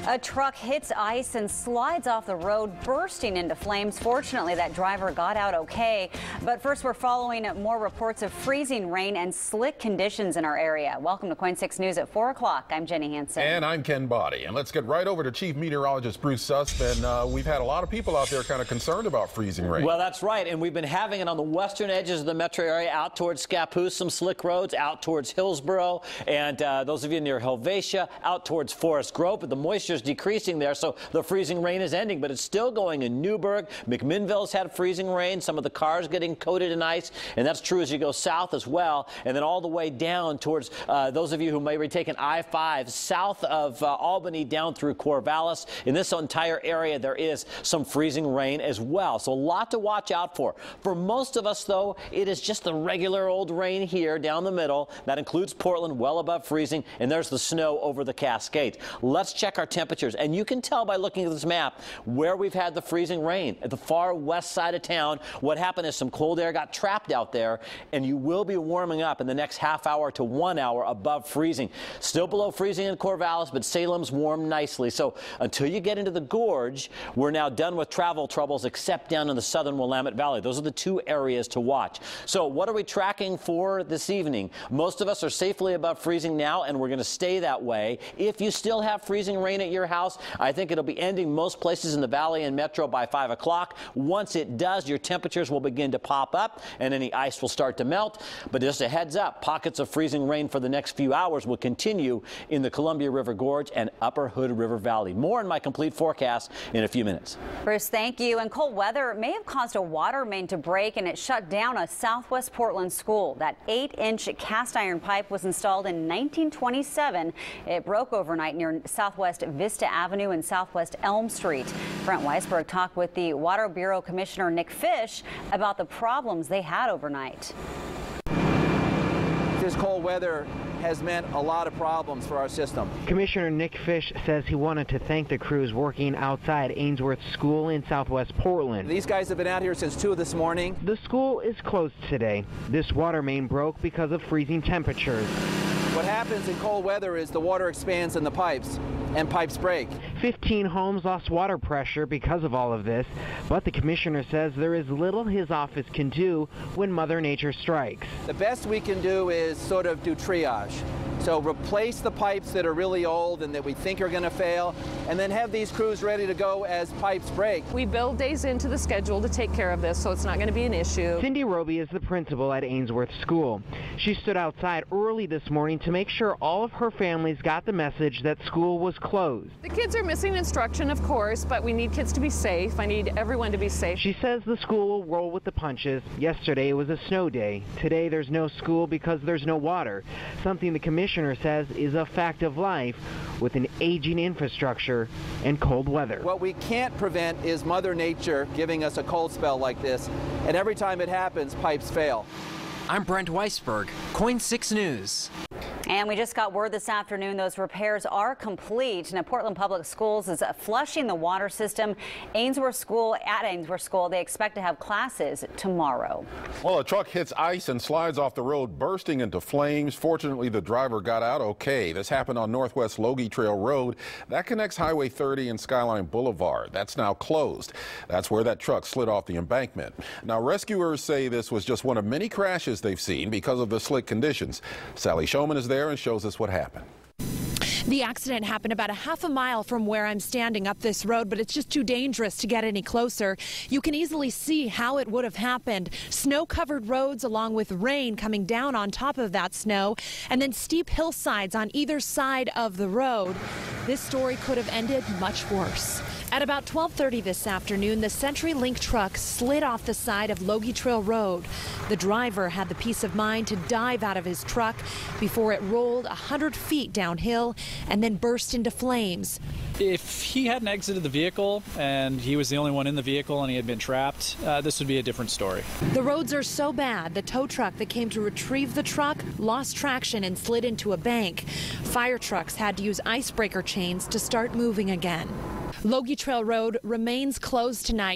A truck hits ice and slides off the road, bursting into flames. Fortunately, that driver got out okay. But first, we're following more reports of freezing rain and slick conditions in our area. Welcome to KOIN 6 News at 4 o'clock. I'm Jenny Hansen. And I'm Ken Boddy. And let's get right over to Chief Meteorologist Bruce Sussman. We've had a lot of people out there kind of concerned about freezing rain. Well, that's right. And we've been having it on the western edges of the metro area, out towards Scappoose, some slick roads, out towards Hillsborough, and those of you near Helvetia, out towards Forest Grove. But the moisture is decreasing there, so the freezing rain is ending, but it's still going in Newburgh. McMinnville's had freezing rain, some of the cars getting coated in ice, and that's true as you go south as well, and then all the way down towards those of you who may be taking I-5 south of Albany down through Corvallis. In this entire area, there is some freezing rain as well, so a lot to watch out for. For most of us, though, it is just the regular old rain here down the middle. That includes Portland, well above freezing, and there's the snow over the Cascades. Let's check our temperatures, and you can tell by looking at this map where we've had the freezing rain. At the far west side of town, what happened is some cold air got trapped out there, and you will be warming up in the next half hour to 1 hour above freezing. Still below freezing in Corvallis, but Salem's warm nicely. So until you get into the gorge, we're now done with travel troubles except down in the southern Willamette Valley. Those are the two areas to watch. So what are we tracking for this evening? Most of us are safely above freezing now, and we're going to stay that way. If you still have freezing rain at your house, I think it'll be ending most places in the valley and metro by 5 o'clock. Once it does, your temperatures will begin to pop up and any ice will start to melt. But just a heads up, pockets of freezing rain for the next few hours will continue in the Columbia River Gorge and Upper Hood River Valley. More in my complete forecast in a few minutes. Bruce, thank you. And cold weather may have caused a water main to break, and it shut down a southwest Portland school. That 8-inch cast iron pipe was installed in 1927. It broke overnight near Southwest Vista Avenue and Southwest Elm Street. Brent Weisberg talked with the Water Bureau Commissioner Nick Fish about the problems they had overnight. This cold weather has meant a lot of problems for our system. Commissioner Nick Fish says he wanted to thank the crews working outside Ainsworth School in southwest Portland. These guys have been out here since 2 this morning. The school is closed today. This water main broke because of freezing temperatures. What happens in cold weather is the water expands in the pipes, and pipes break. 15 homes lost water pressure because of all of this, but the commissioner says there is little his office can do when Mother Nature strikes. The best we can do is sort of do triage. So replace the pipes that are really old and that we think are going to fail, and then have these crews ready to go as pipes break. We build days into the schedule to take care of this, so it's not going to be an issue. Cindy Roby is the principal at Ainsworth School. She stood outside early this morning to make sure all of her families got the message that school was closed. The kids are missing instruction, of course, but we need kids to be safe. I need everyone to be safe. She says the school will roll with the punches. Yesterday was a snow day. Today there's no school because there's no water, something the commissioner says is a fact of life with an aging infrastructure and cold weather. What we can't prevent is Mother Nature giving us a cold spell like this, and every time it happens, pipes fail. I'm Brent Weisberg, KOIN 6 News. And we just got word this afternoon those repairs are complete. Now, Portland Public Schools is flushing the water system. At Ainsworth School, they expect to have classes tomorrow. Well, a truck hits ice and slides off the road, bursting into flames. Fortunately, the driver got out okay. This happened on Northwest Logie Trail Road. That connects Highway 30 and Skyline Boulevard. That's now closed. That's where that truck slid off the embankment. Now, rescuers say this was just one of many crashes they've seen because of the slick conditions. Sally Showman is there and shows us what happened. The accident happened about a half a mile from where I'm standing up this road, but it's just too dangerous to get any closer. You can easily see how it would have happened. Snow-covered roads along with rain coming down on top of that snow, and then steep hillsides on either side of the road. This story could have ended much worse. At about 12:30 this afternoon, the CenturyLink truck slid off the side of Logie Trail Road. The driver had the peace of mind to dive out of his truck before it rolled 100 feet downhill and then burst into flames. If he hadn't exited the vehicle and he was the only one in the vehicle and he had been trapped, this would be a different story. The roads are so bad, the tow truck that came to retrieve the truck lost traction and slid into a bank. Fire trucks had to use icebreaker chains to start moving again. Logie Trail Road remains closed tonight.